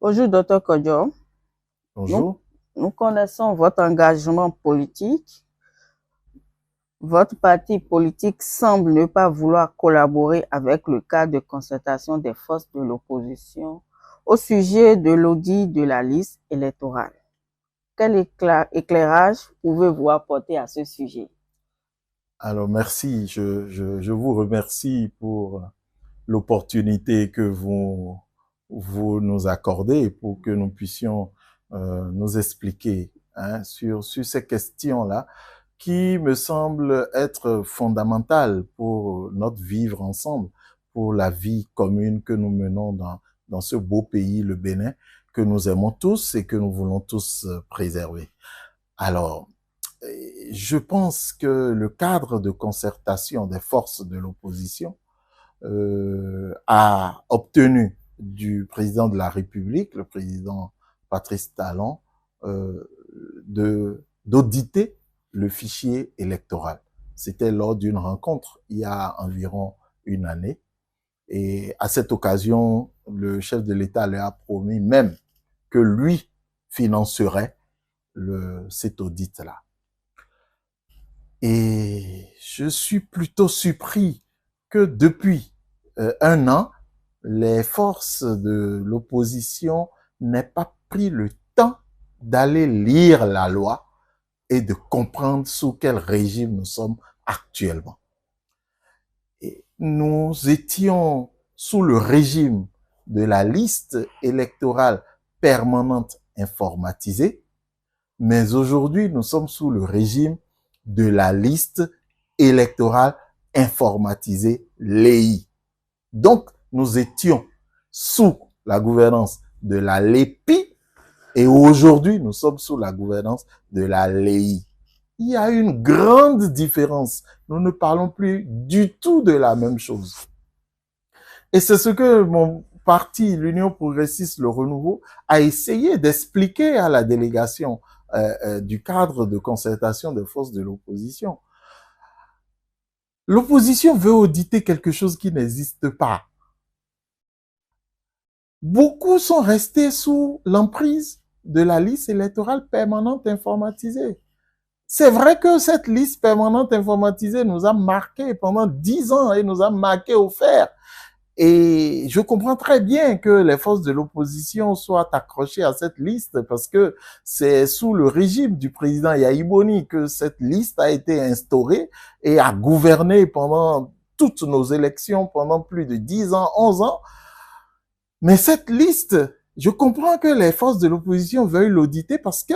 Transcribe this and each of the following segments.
Bonjour, Dr. Kodjo. Nous, Bonjour. nous connaissons votre engagement politique. Votre parti politique semble ne pas vouloir collaborer avec le cadre de concertation des forces de l'opposition au sujet de l'audit de la liste électorale. Quel éclairage pouvez-vous apporter à ce sujet? Alors, merci. Je vous remercie pour l'opportunité que vous nous accordez pour que nous puissions nous expliquer sur ces questions-là qui me semblent être fondamentales pour notre vivre ensemble, pour la vie commune que nous menons dans ce beau pays, le Bénin, que nous aimons tous et que nous voulons tous préserver. Alors, je pense que le cadre de concertation des forces de l'opposition a obtenu du président de la République, le président Patrice Talon, d'auditer le fichier électoral. C'était lors d'une rencontre il y a environ une année. Et à cette occasion, le chef de l'État lui a promis même que lui financerait cet audit-là. Et je suis plutôt surpris que depuis un an, les forces de l'opposition n'aient pas pris le temps d'aller lire la loi et de comprendre sous quel régime nous sommes actuellement. Et nous étions sous le régime de la liste électorale permanente informatisée, mais aujourd'hui, nous sommes sous le régime de la liste électorale informatisée, l'EI. Donc, nous étions sous la gouvernance de la LEPI et aujourd'hui, nous sommes sous la gouvernance de la LEI. Il y a une grande différence. Nous ne parlons plus du tout de la même chose. Et c'est ce que mon parti, l'Union progressiste, le Renouveau, a essayé d'expliquer à la délégation du cadre de concertation des forces de l'opposition. L'opposition veut auditer quelque chose qui n'existe pas. Beaucoup sont restés sous l'emprise de la liste électorale permanente informatisée. C'est vrai que cette liste permanente informatisée nous a marqué pendant 10 ans et nous a marqué au fer. Et je comprends très bien que les forces de l'opposition soient accrochées à cette liste parce que c'est sous le régime du président Yahi Boni que cette liste a été instaurée et a gouverné pendant toutes nos élections pendant plus de 10 ans, 11 ans. Mais cette liste, je comprends que les forces de l'opposition veuillent l'auditer parce que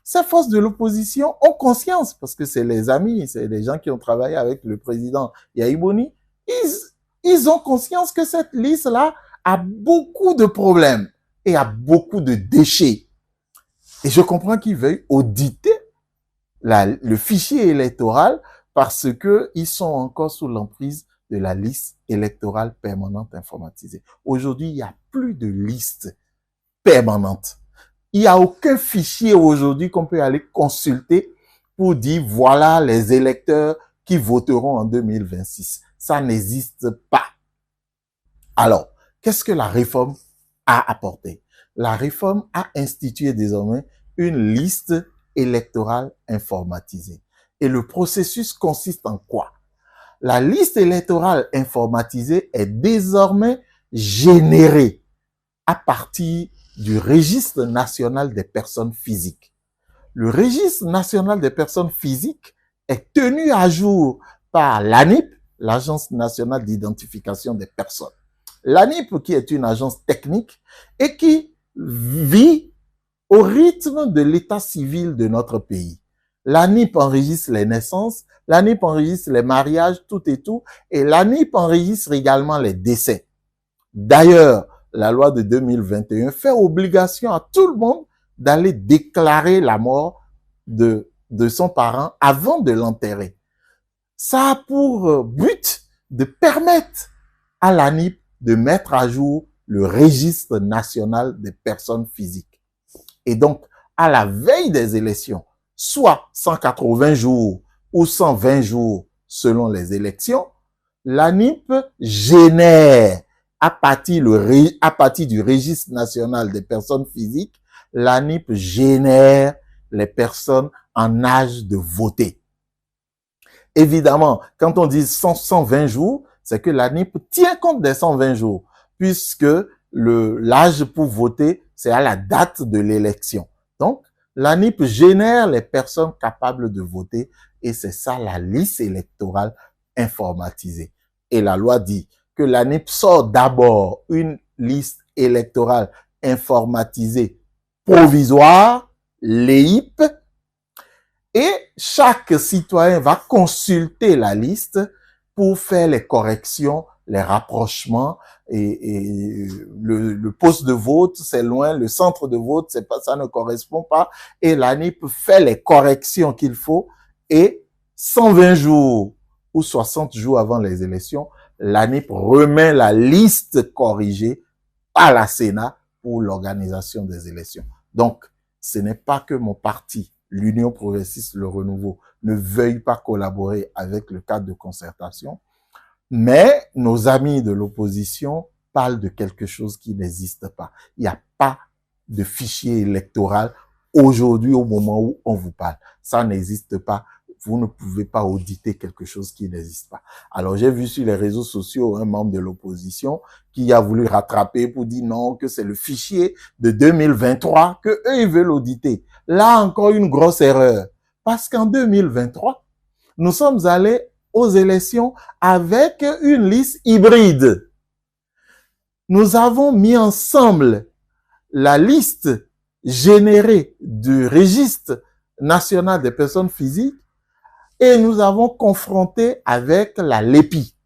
ces forces de l'opposition ont conscience, parce que c'est les amis, c'est les gens qui ont travaillé avec le président Yahi Boni, ils ont conscience que cette liste-là a beaucoup de problèmes et a beaucoup de déchets. Et je comprends qu'ils veuillent auditer le fichier électoral parce qu'ils sont encore sous l'emprise de la liste électorale permanente informatisée. Aujourd'hui, il n'y a plus de liste permanente. Il n'y a aucun fichier aujourd'hui qu'on peut aller consulter pour dire voilà les électeurs qui voteront en 2026. Ça n'existe pas. Alors, qu'est-ce que la réforme a apporté? La réforme a institué désormais une liste électorale informatisée. Et le processus consiste en quoi? La liste électorale informatisée est désormais générée à partir du registre national des personnes physiques. Le registre national des personnes physiques est tenu à jour par l'ANIP, l'Agence nationale d'identification des personnes. L'ANIP, qui est une agence technique et qui vit au rythme de l'état civil de notre pays. L'ANIP enregistre les naissances, l'ANIP enregistre les mariages, tout et tout, et l'ANIP enregistre également les décès. D'ailleurs, la loi de 2021 fait obligation à tout le monde d'aller déclarer la mort de son parent avant de l'enterrer. Ça a pour but de permettre à l'ANIP de mettre à jour le registre national des personnes physiques. Et donc, à la veille des élections, soit 180 jours ou 120 jours selon les élections, l'ANIP génère à partir du registre national des personnes physiques, l'ANIP génère les personnes en âge de voter. Évidemment, quand on dit 120 jours, c'est que l'ANIP tient compte des 120 jours, puisque l'âge pour voter, c'est à la date de l'élection. Donc, l'ANIP génère les personnes capables de voter et c'est ça la liste électorale informatisée. Et la loi dit que l'ANIP sort d'abord une liste électorale informatisée provisoire, l'EIP, et chaque citoyen va consulter la liste pour faire les corrections, les rapprochements, et le poste de vote, c'est loin, le centre de vote, c'est pas, ça ne correspond pas, et l'ANIP fait les corrections qu'il faut, et 120 jours ou 60 jours avant les élections, l'ANIP remet la liste corrigée à la Sénat pour l'organisation des élections. Donc, ce n'est pas que mon parti, l'Union progressiste, le renouveau, ne veuille pas collaborer avec le cadre de concertation, mais nos amis de l'opposition parlent de quelque chose qui n'existe pas. Il n'y a pas de fichier électoral aujourd'hui au moment où on vous parle. Ça n'existe pas. Vous ne pouvez pas auditer quelque chose qui n'existe pas. Alors, j'ai vu sur les réseaux sociaux un membre de l'opposition qui a voulu rattraper pour dire non, que c'est le fichier de 2023 que eux, ils veulent auditer. Là, encore une grosse erreur. Parce qu'en 2023, nous sommes allés aux élections avec une liste hybride. Nous avons mis ensemble la liste générée du registre national des personnes physiques et nous avons confronté avec la LEPI.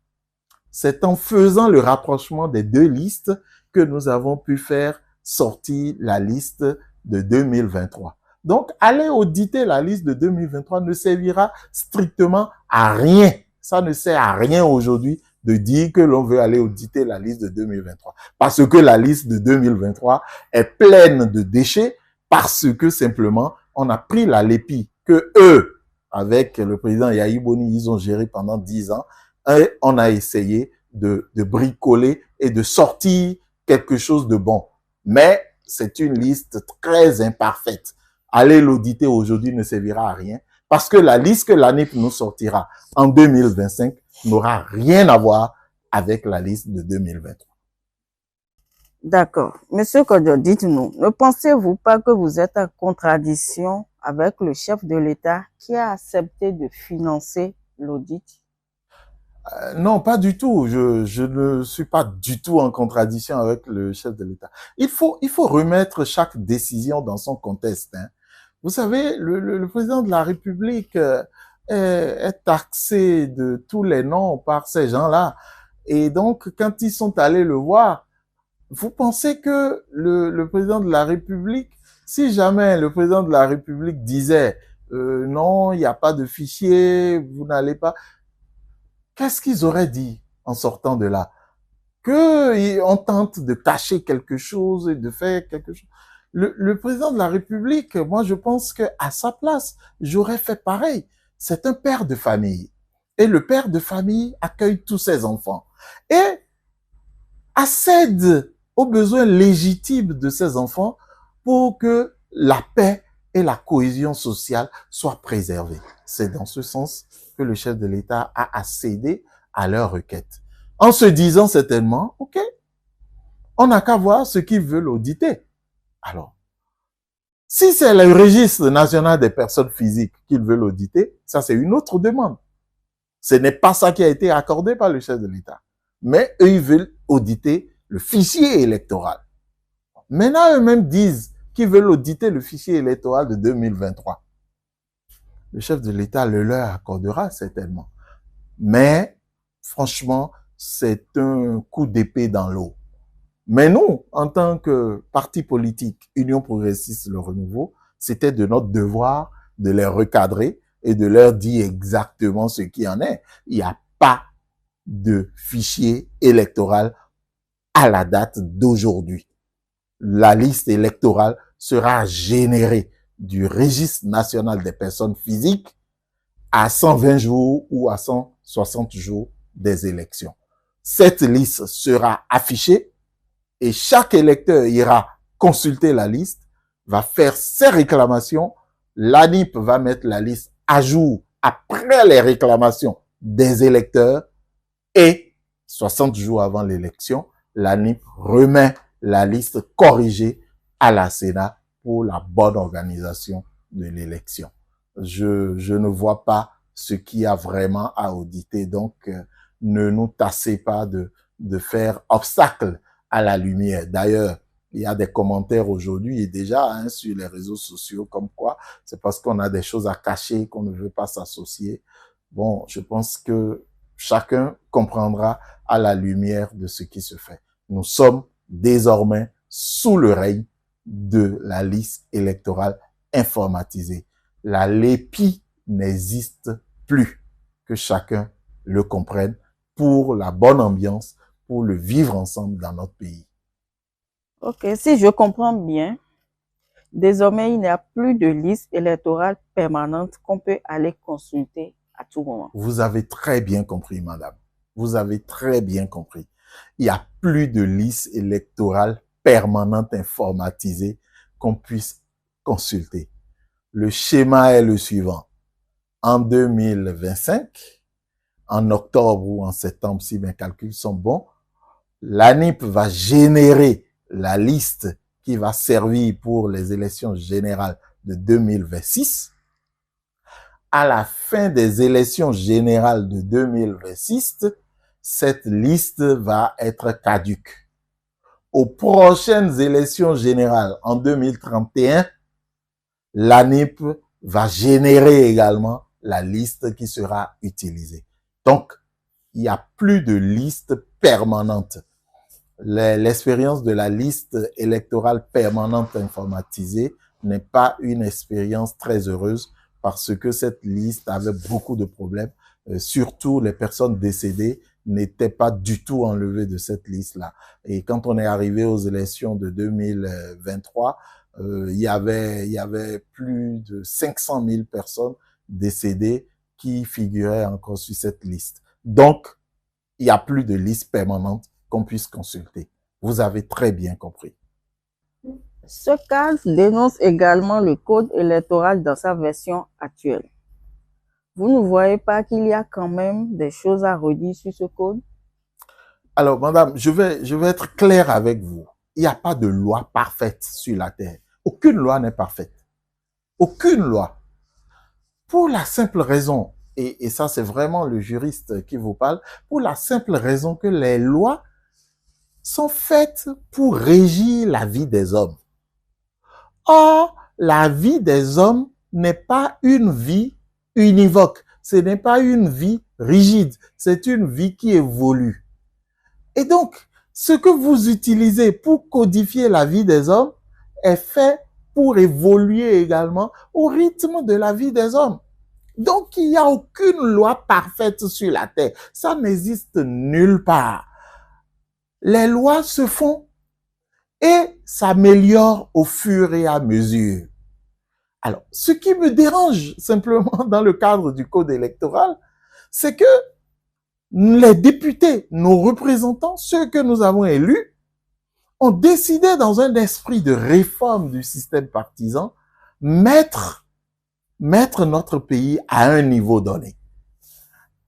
C'est en faisant le rapprochement des deux listes que nous avons pu faire sortir la liste de 2023. Donc, aller auditer la liste de 2023 ne servira strictement à rien. Ça ne sert à rien aujourd'hui de dire que l'on veut aller auditer la liste de 2023. Parce que la liste de 2023 est pleine de déchets, parce que simplement, on a pris la LEPI que eux, avec le président Yahi Boni, ils ont géré pendant 10 ans, et on a essayé de bricoler et de sortir quelque chose de bon. Mais c'est une liste très imparfaite. Aller l'auditer aujourd'hui ne servira à rien parce que la liste que l'ANIP nous sortira en 2025 n'aura rien à voir avec la liste de 2023. D'accord. Monsieur Kodjo, dites-nous, ne pensez-vous pas que vous êtes en contradiction avec le chef de l'État qui a accepté de financer l'audit? Non, pas du tout. Je ne suis pas du tout en contradiction avec le chef de l'État. Il faut remettre chaque décision dans son contexte. Hein. Vous savez, le président de la République est taxé de tous les noms par ces gens-là. Et donc, quand ils sont allés le voir, vous pensez que le président de la République, si jamais le président de la République disait non, il n'y a pas de fichier, vous n'allez pas... Qu'est-ce qu'ils auraient dit en sortant de là? Qu'on tente de cacher quelque chose et de faire quelque chose. Le président de la République, moi je pense que à sa place, j'aurais fait pareil. C'est un père de famille. Et le père de famille accueille tous ses enfants. Et accède aux besoins légitimes de ses enfants pour que la paix et la cohésion sociale soient préservées. C'est dans ce sens que le chef de l'État a accédé à leur requête. En se disant certainement, OK, on n'a qu'à voir ce qu'ils veulent auditer. Alors, si c'est le registre national des personnes physiques qu'ils veulent auditer, ça c'est une autre demande. Ce n'est pas ça qui a été accordé par le chef de l'État. Mais eux, ils veulent auditer le fichier électoral. Maintenant, eux-mêmes disent qu'ils veulent auditer le fichier électoral de 2023. Le chef de l'État le leur accordera certainement. Mais, franchement, c'est un coup d'épée dans l'eau. Mais nous, en tant que parti politique, Union progressiste, le renouveau, c'était de notre devoir de les recadrer et de leur dire exactement ce qui en est. Il n'y a pas de fichier électoral à la date d'aujourd'hui. La liste électorale sera générée du registre national des personnes physiques à 120 jours ou à 160 jours des élections. Cette liste sera affichée et chaque électeur ira consulter la liste, va faire ses réclamations. L'ANIP va mettre la liste à jour après les réclamations des électeurs et 60 jours avant l'élection, l'ANIP remet la liste corrigée à la Sénat pour la bonne organisation de l'élection. Je ne vois pas ce qu'il y a vraiment à auditer, donc ne nous tassez pas de faire obstacle à la lumière. D'ailleurs, il y a des commentaires aujourd'hui et déjà sur les réseaux sociaux comme quoi c'est parce qu'on a des choses à cacher qu'on ne veut pas s'associer. Bon, je pense que chacun comprendra à la lumière de ce qui se fait. Nous sommes désormais sous le règne de la liste électorale informatisée. La LEPI n'existe plus, que chacun le comprenne, pour la bonne ambiance, pour le vivre ensemble dans notre pays. Ok, si je comprends bien, désormais il n'y a plus de liste électorale permanente qu'on peut aller consulter à tout moment. Vous avez très bien compris, madame. Vous avez très bien compris. Il n'y a plus de liste électorale permanente informatisée qu'on puisse consulter. Le schéma est le suivant. En 2025, en octobre ou en septembre, si mes calculs sont bons, l'ANIP va générer la liste qui va servir pour les élections générales de 2026. À la fin des élections générales de 2026, cette liste va être caduque. Aux prochaines élections générales en 2031, l'ANIP va générer également la liste qui sera utilisée. Donc, il n'y a plus de liste permanente. L'expérience de la liste électorale permanente informatisée n'est pas une expérience très heureuse parce que cette liste avait beaucoup de problèmes. Surtout les personnes décédées n'étaient pas du tout enlevées de cette liste-là. Et quand on est arrivé aux élections de 2023, il y avait plus de 500 000 personnes décédées qui figuraient encore sur cette liste. Donc, il n'y a plus de liste permanente qu'on puisse consulter. Vous avez très bien compris. Ce cadre dénonce également le code électoral dans sa version actuelle. Vous ne voyez pas qu'il y a quand même des choses à redire sur ce code? Alors, madame, je vais être clair avec vous. Il n'y a pas de loi parfaite sur la terre. Aucune loi n'est parfaite. Aucune loi. Pour la simple raison, et ça c'est vraiment le juriste qui vous parle, pour la simple raison que les lois sont faites pour régir la vie des hommes. Or, la vie des hommes n'est pas une vie univoque. Ce n'est pas une vie rigide. C'est une vie qui évolue. Et donc, ce que vous utilisez pour codifier la vie des hommes est fait pour évoluer également au rythme de la vie des hommes. Donc, il n'y a aucune loi parfaite sur la terre. Ça n'existe nulle part. Les lois se font et s'améliorent au fur et à mesure. Alors, ce qui me dérange simplement dans le cadre du code électoral, c'est que les députés, nos représentants, ceux que nous avons élus, ont décidé dans un esprit de réforme du système partisan, mettre notre pays à un niveau donné.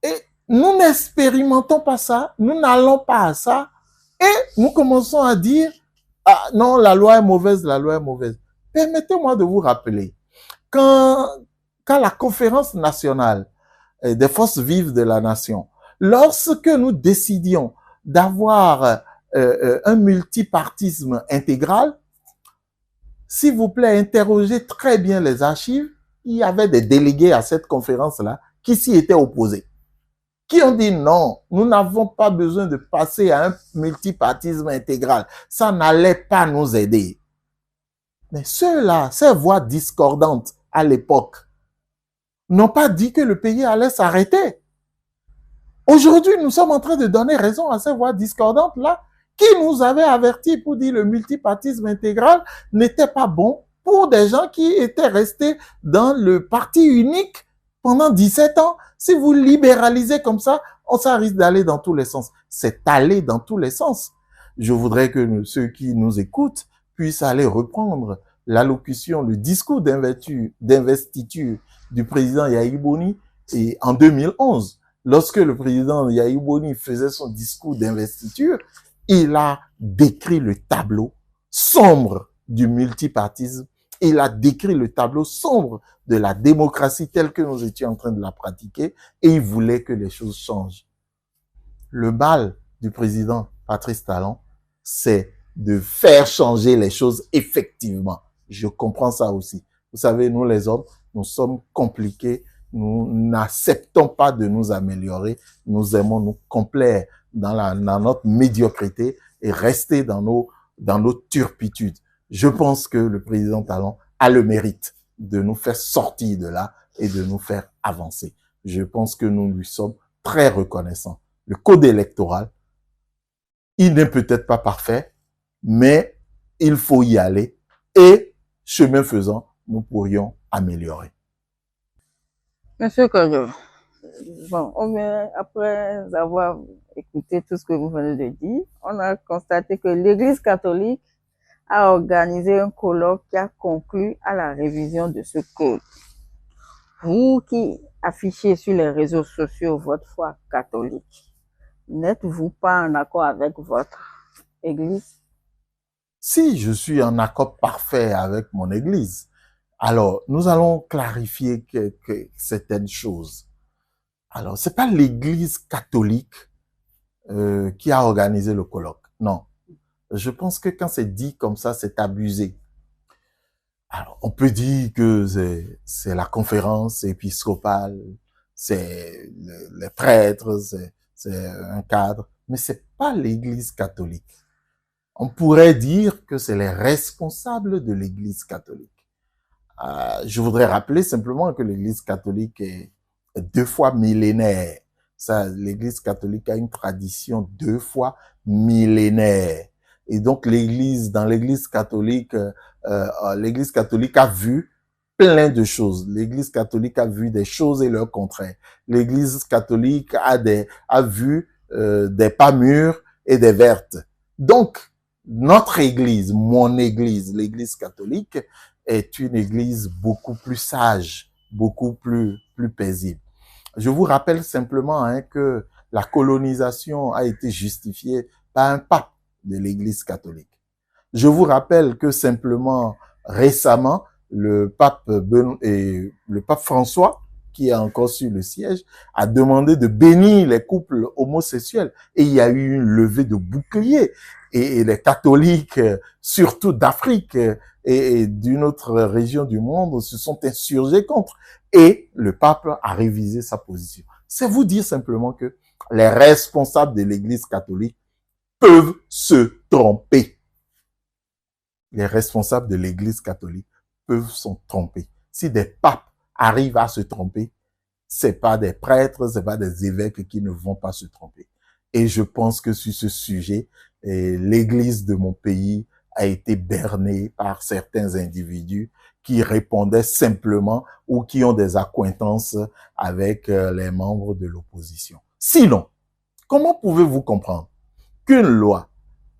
Et nous n'expérimentons pas ça, nous n'allons pas à ça, et nous commençons à dire, ah non, la loi est mauvaise, la loi est mauvaise. Permettez-moi de vous rappeler, quand la conférence nationale des forces vives de la nation, lorsque nous décidions d'avoir un multipartisme intégral, s'il vous plaît, interrogez très bien les archives, il y avait des délégués à cette conférence-là qui s'y étaient opposés, qui ont dit non, nous n'avons pas besoin de passer à un multipartisme intégral. Ça n'allait pas nous aider. Mais ceux-là, ces voix discordantes à l'époque, n'ont pas dit que le pays allait s'arrêter. Aujourd'hui, nous sommes en train de donner raison à ces voix discordantes-là qui nous avaient avertis pour dire que le multipartisme intégral n'était pas bon pour des gens qui étaient restés dans le parti unique pendant 17 ans. Si vous libéralisez comme ça, ça risque d'aller dans tous les sens. C'est aller dans tous les sens. Je voudrais que ceux qui nous écoutent puissent aller reprendre l'allocution, le discours d'investiture du président Yahi Boni en 2011. Lorsque le président Yahi Boni faisait son discours d'investiture, il a décrit le tableau sombre du multipartisme. Il a décrit le tableau sombre de la démocratie telle que nous étions en train de la pratiquer et il voulait que les choses changent. Le mal du président Patrice Talon, c'est de faire changer les choses effectivement. Je comprends ça aussi. Vous savez, nous les hommes, nous sommes compliqués. Nous n'acceptons pas de nous améliorer. Nous aimons nous complaire dans notre médiocrité et rester dans nos turpitudes. Je pense que le président Talon a le mérite de nous faire sortir de là et de nous faire avancer. Je pense que nous lui sommes très reconnaissants. Le code électoral, il n'est peut-être pas parfait, mais il faut y aller et, chemin faisant, nous pourrions améliorer. Monsieur Kojo, bon, après avoir écouté tout ce que vous venez de dire, on a constaté que l'Église catholique a organisé un colloque qui a conclu à la révision de ce code. Vous qui affichez sur les réseaux sociaux votre foi catholique, n'êtes-vous pas en accord avec votre Église? Si je suis en accord parfait avec mon Église, alors nous allons clarifier certaines choses. Alors, c'est pas l'Église catholique qui a organisé le colloque. Non. Je pense que quand c'est dit comme ça, c'est abusé. Alors, on peut dire que c'est la conférence épiscopale, c'est les prêtres, c'est un cadre, mais c'est pas l'Église catholique. On pourrait dire que c'est les responsables de l'Église catholique. Je voudrais rappeler simplement que l'Église catholique est 2 fois millénaire. Ça, l'Église catholique a une tradition 2 fois millénaire. Et donc dans l'Église catholique a vu plein de choses. L'Église catholique a vu des choses et leur contraire. L'Église catholique a vu des pas mûres et des vertes. Donc, notre Église, mon Église, l'Église catholique, est une Église beaucoup plus sage, beaucoup plus paisible. Je vous rappelle simplement que la colonisation a été justifiée par un pape de l'Église catholique. Je vous rappelle que simplement récemment, le pape François, qui est encore sur le siège, a demandé de bénir les couples homosexuels et il y a eu une levée de boucliers et les catholiques, surtout d'Afrique et d'une autre région du monde, se sont insurgés contre et le pape a révisé sa position. C'est vous dire simplement que les responsables de l'Église catholique peuvent se tromper. Les responsables de l'Église catholique peuvent se tromper. Si des papes arrivent à se tromper, c'est pas des prêtres, c'est pas des évêques qui ne vont pas se tromper. Et je pense que sur ce sujet, l'Église de mon pays a été bernée par certains individus qui répondaient simplement ou qui ont des accointances avec les membres de l'opposition. Sinon, comment pouvez-vous comprendre qu'une loi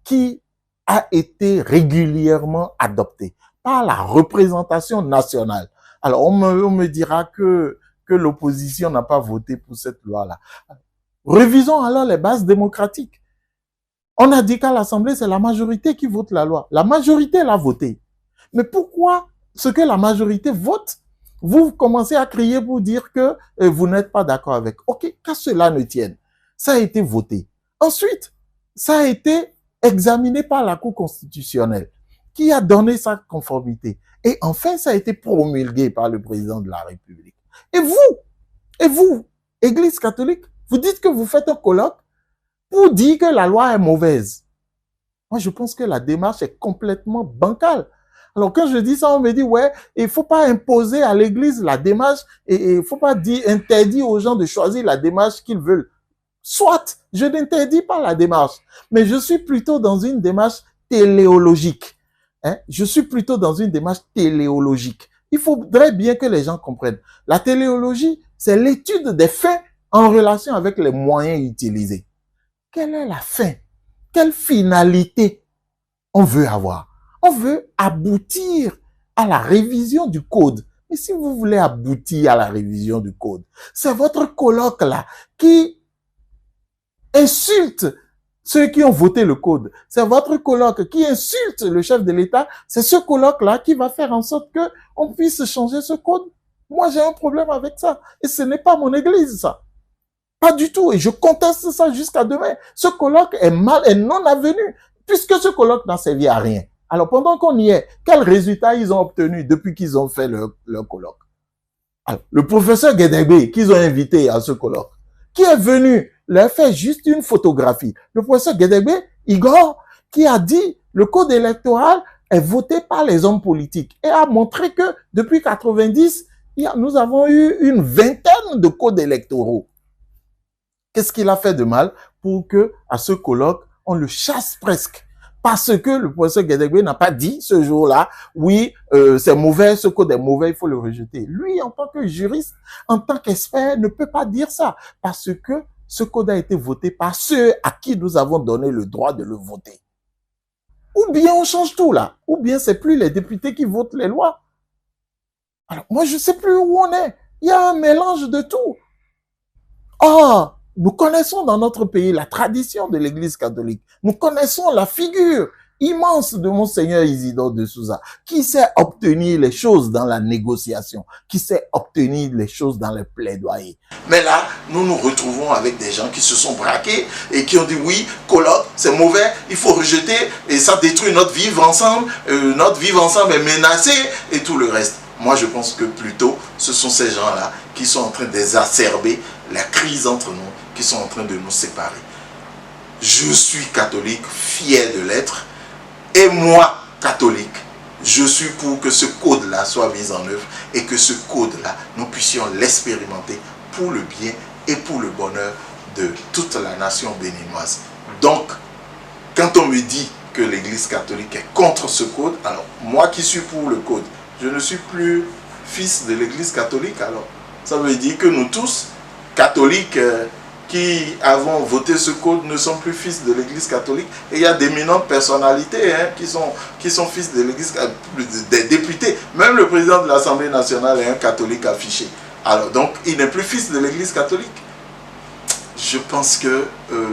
qui a été régulièrement adoptée par la représentation nationale, alors on me dira que l'opposition n'a pas voté pour cette loi-là. Révisons alors les bases démocratiques. On a dit qu'à l'Assemblée, c'est la majorité qui vote la loi. La majorité l'a voté. Mais pourquoi ce que la majorité vote, vous commencez à crier pour dire que vous n'êtes pas d'accord avec? Ok, qu'à cela ne tienne. Ça a été voté. Ensuite, ça a été examiné par la Cour constitutionnelle qui a donné sa conformité. Et enfin, ça a été promulgué par le président de la République. Et vous, Église catholique, vous dites que vous faites un colloque pour dire que la loi est mauvaise. Moi, je pense que la démarche est complètement bancale. Alors, quand je dis ça, on me dit, ouais, il faut pas imposer à l'Église la démarche et il faut pas interdire aux gens de choisir la démarche qu'ils veulent. Soit, je n'interdis pas la démarche, mais je suis plutôt dans une démarche téléologique. Je suis plutôt dans une démarche téléologique. Il faudrait bien que les gens comprennent. La téléologie, c'est l'étude des faits en relation avec les moyens utilisés. Quelle est la fin? Quelle finalité on veut avoir? On veut aboutir à la révision du code. Mais si vous voulez aboutir à la révision du code, c'est votre colloque là qui insulte ceux qui ont voté le code. C'est votre colloque qui insulte le chef de l'État. C'est ce colloque-là qui va faire en sorte que on puisse changer ce code. Moi, j'ai un problème avec ça. Et ce n'est pas mon église, ça. Pas du tout. Et je conteste ça jusqu'à demain. Ce colloque est non avenu, puisque ce colloque n'a servi à rien. Alors, pendant qu'on y est, quels résultats ils ont obtenus depuis qu'ils ont fait leur colloque? Alors, le professeur Guédégbé, qu'ils ont invité à ce colloque, qui est venu leur faire juste une photographie. Le professeur Guédégbé, Igor, qui a dit le code électoral est voté par les hommes politiques et a montré que depuis 90, nous avons eu une vingtaine de codes électoraux. Qu'est-ce qu'il a fait de mal pour que, à ce colloque, on le chasse presque? Parce que le professeur Guédégbé n'a pas dit ce jour-là, oui, c'est mauvais, ce code est mauvais, il faut le rejeter. Lui, en tant que juriste, en tant qu'expert, ne peut pas dire ça. Parce que ce code a été voté par ceux à qui nous avons donné le droit de le voter. Ou bien on change tout là, ou bien c'est plus les députés qui votent les lois. Alors, moi, je sais plus où on est. Il y a un mélange de tout. Or, nous connaissons dans notre pays la tradition de l'Église catholique. Nous connaissons la figure immense de Monseigneur Isidore de Souza, qui sait obtenir les choses dans la négociation, qui sait obtenir les choses dans les plaidoyers. Mais là, nous nous retrouvons avec des gens qui se sont braqués et qui ont dit oui, colloque, c'est mauvais, il faut rejeter et ça détruit notre vivre ensemble est menacé et tout le reste. Moi, je pense que plutôt, ce sont ces gens-là qui sont en train d'exacerber la crise entre nous, qui sont en train de nous séparer. Je suis catholique, fier de l'être, et moi, catholique, je suis pour que ce code-là soit mis en œuvre et que ce code-là, nous puissions l'expérimenter pour le bien et pour le bonheur de toute la nation béninoise. Donc, quand on me dit que l'Église catholique est contre ce code, alors moi qui suis pour le code, je ne suis plus fils de l'Église catholique. Alors, ça veut dire que nous tous, catholiques qui avons voté ce code, ne sont plus fils de l'Église catholique. Et il y a d'éminentes personnalités qui sont fils de l'Église, des députés. Même le président de l'Assemblée nationale est un catholique affiché. Alors, donc, il n'est plus fils de l'Église catholique. Je pense que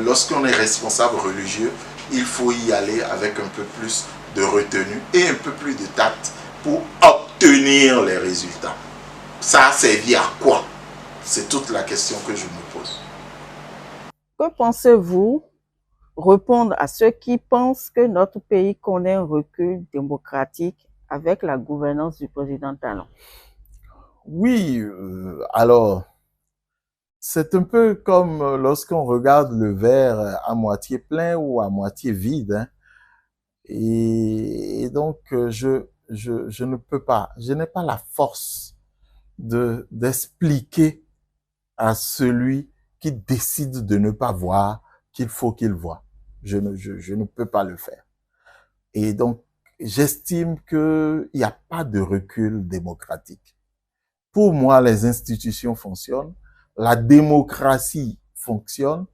lorsqu'on est responsable religieux, il faut y aller avec un peu plus de retenue et un peu plus de tact pour obtenir les résultats. Ça a servi à quoi? C'est toute la question que je me pose. Que pensez-vous répondre à ceux qui pensent que notre pays connaît un recul démocratique avec la gouvernance du président Talon? Oui, alors, c'est un peu comme lorsqu'on regarde le verre à moitié plein ou à moitié vide. Hein. Et donc, je ne peux pas, je n'ai pas la force d'expliquer à celui qui décide de ne pas voir qu'il faut qu'il voie. Je ne peux pas le faire. Et donc, j'estime qu'il n'y a pas de recul démocratique. Pour moi, les institutions fonctionnent, la démocratie fonctionne,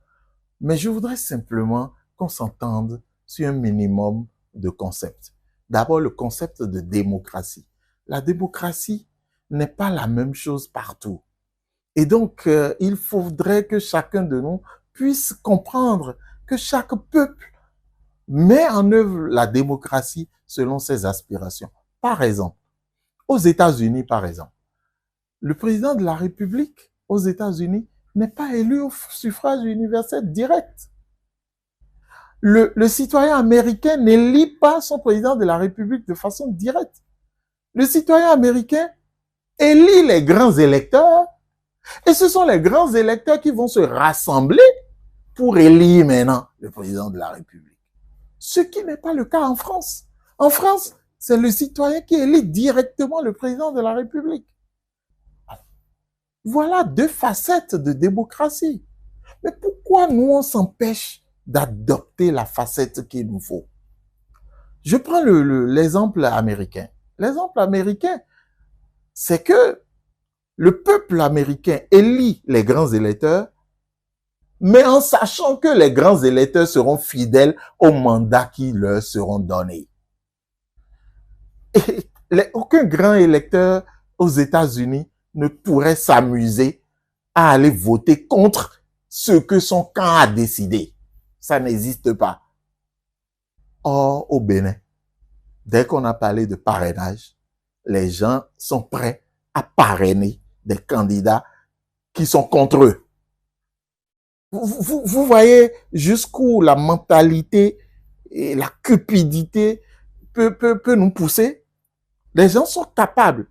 mais je voudrais simplement qu'on s'entende sur un minimum de concepts. D'abord, le concept de démocratie. La démocratie n'est pas la même chose partout. Et donc, il faudrait que chacun de nous puisse comprendre que chaque peuple met en œuvre la démocratie selon ses aspirations. Par exemple, aux États-Unis, par exemple, le président de la République aux États-Unis n'est pas élu au suffrage universel direct. Le citoyen américain n'élit pas son président de la République de façon directe. Le citoyen américain élit les grands électeurs et ce sont les grands électeurs qui vont se rassembler pour élire maintenant le président de la République. Ce qui n'est pas le cas en France. En France, c'est le citoyen qui élit directement le président de la République. Voilà deux facettes de démocratie. Mais pourquoi nous, on s'empêche d'adopter la facette qu'il nous faut? Je prends l'exemple américain. L'exemple américain, c'est que le peuple américain élit les grands électeurs mais en sachant que les grands électeurs seront fidèles aux mandats qui leur seront donnés. Et aucun grand électeur aux États-Unis ne pourrait s'amuser à aller voter contre ce que son camp a décidé. Ça n'existe pas. Or, au Bénin, dès qu'on a parlé de parrainage, les gens sont prêts à parrainer des candidats qui sont contre eux. Vous voyez jusqu'où la mentalité et la cupidité peut nous pousser. Les gens sont capables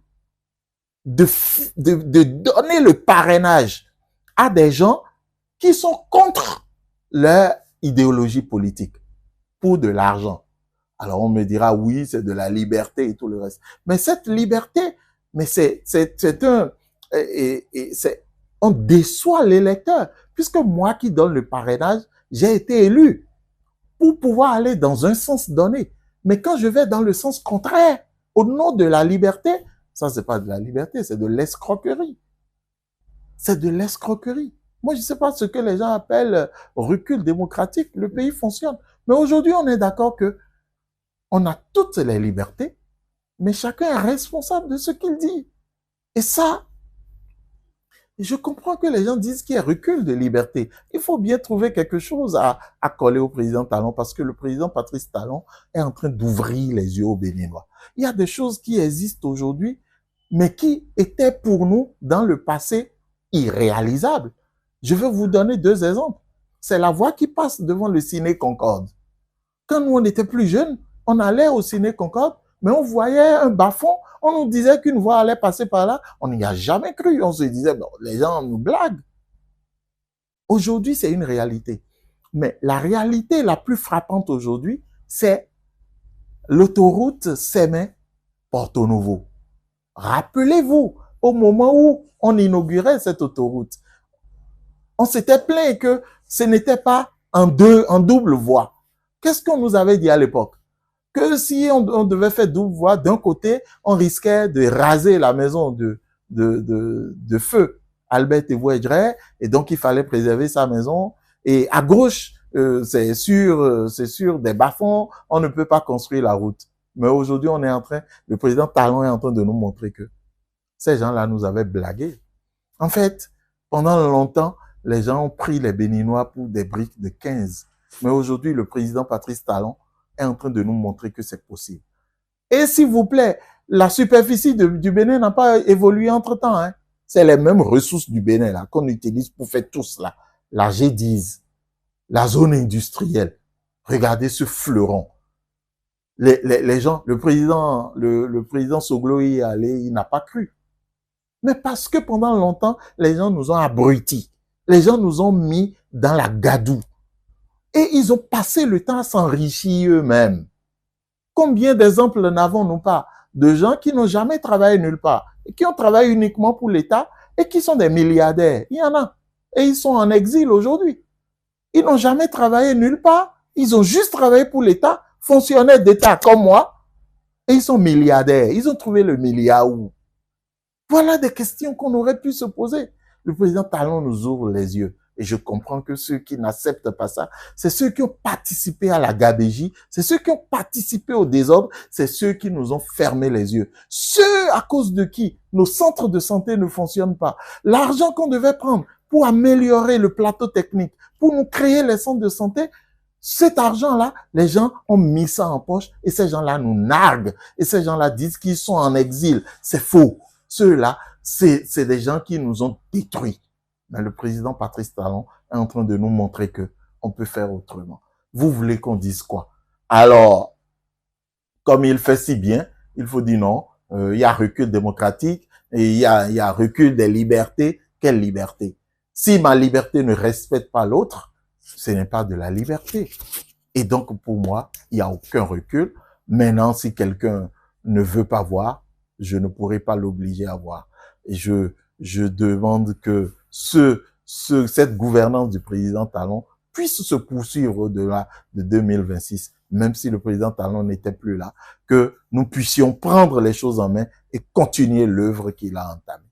de donner le parrainage à des gens qui sont contre leur idéologie politique pour de l'argent. Alors on me dira oui, c'est de la liberté et tout le reste. Mais cette liberté, mais on déçoit l'électeur, puisque moi qui donne le parrainage, j'ai été élu pour pouvoir aller dans un sens donné. Mais quand je vais dans le sens contraire, au nom de la liberté, ça c'est pas de la liberté, c'est de l'escroquerie. C'est de l'escroquerie. Moi, je ne sais pas ce que les gens appellent recul démocratique. Le pays fonctionne. Mais aujourd'hui, on est d'accord que on a toutes les libertés, mais chacun est responsable de ce qu'il dit. Et ça, je comprends que les gens disent qu'il y a recul de liberté. Il faut bien trouver quelque chose à coller au président Talon, parce que le président Patrice Talon est en train d'ouvrir les yeux aux Béninois. Il y a des choses qui existent aujourd'hui, mais qui étaient pour nous, dans le passé, irréalisables. Je vais vous donner 2 exemples. C'est la voie qui passe devant le Ciné Concorde. Quand nous, on était plus jeunes, on allait au Ciné Concorde, mais on voyait un bas-fond, on nous disait qu'une voie allait passer par là, on n'y a jamais cru. On se disait, bon, les gens nous blaguent. Aujourd'hui, c'est une réalité. Mais la réalité la plus frappante aujourd'hui, c'est l'autoroute Sémé-Porto Nouveau. Rappelez-vous, au moment où on inaugurait cette autoroute, on s'était plaint que ce n'était pas en double voie. Qu'est-ce qu'on nous avait dit à l'époque? Que si on devait faire double voie, d'un côté, on risquait de raser la maison de feu Albert Evouedre, et donc il fallait préserver sa maison. Et à gauche, c'est sur des bas-fonds, on ne peut pas construire la route. Mais aujourd'hui, le président Talon est en train de nous montrer que ces gens-là nous avaient blagué. En fait, pendant longtemps, les gens ont pris les Béninois pour des briques de 15. Mais aujourd'hui, le président Patrice Talon est en train de nous montrer que c'est possible. Et s'il vous plaît, la superficie du Bénin n'a pas évolué entre-temps. Hein. C'est les mêmes ressources du Bénin là qu'on utilise pour faire tout cela. La G10, la zone industrielle. Regardez ce fleuron. Les gens, le président Soglo y est allé, il n'a pas cru. Mais parce que pendant longtemps, les gens nous ont abrutis. Les gens nous ont mis dans la gadoue. Et ils ont passé le temps à s'enrichir eux-mêmes. Combien d'exemples n'avons-nous pas de gens qui n'ont jamais travaillé nulle part, et qui ont travaillé uniquement pour l'État et qui sont des milliardaires? Il y en a. Et ils sont en exil aujourd'hui. Ils n'ont jamais travaillé nulle part. Ils ont juste travaillé pour l'État, fonctionnaires d'État comme moi, et ils sont milliardaires. Ils ont trouvé le milliard où? Voilà des questions qu'on aurait pu se poser. Le président Talon nous ouvre les yeux. Et je comprends que ceux qui n'acceptent pas ça, c'est ceux qui ont participé à la gabégie, c'est ceux qui ont participé au désordre, c'est ceux qui nous ont fermé les yeux. Ceux à cause de qui nos centres de santé ne fonctionnent pas. L'argent qu'on devait prendre pour améliorer le plateau technique, pour nous créer les centres de santé, cet argent-là, les gens ont mis ça en poche et ces gens-là nous narguent. Et ces gens-là disent qu'ils sont en exil. C'est faux. Ceux-là, c'est des gens qui nous ont détruits. Mais le président Patrice Talon est en train de nous montrer que on peut faire autrement. Vous voulez qu'on dise quoi? Alors, comme il fait si bien, il faut dire non, il y a recul démocratique et il y a recul des libertés. Quelle liberté? Si ma liberté ne respecte pas l'autre, ce n'est pas de la liberté. Et donc, pour moi, il n'y a aucun recul. Maintenant, si quelqu'un ne veut pas voir, je ne pourrai pas l'obliger à voir. Et je demande que cette gouvernance du président Talon puisse se poursuivre au-delà de 2026, même si le président Talon n'était plus là, que nous puissions prendre les choses en main et continuer l'œuvre qu'il a entamée.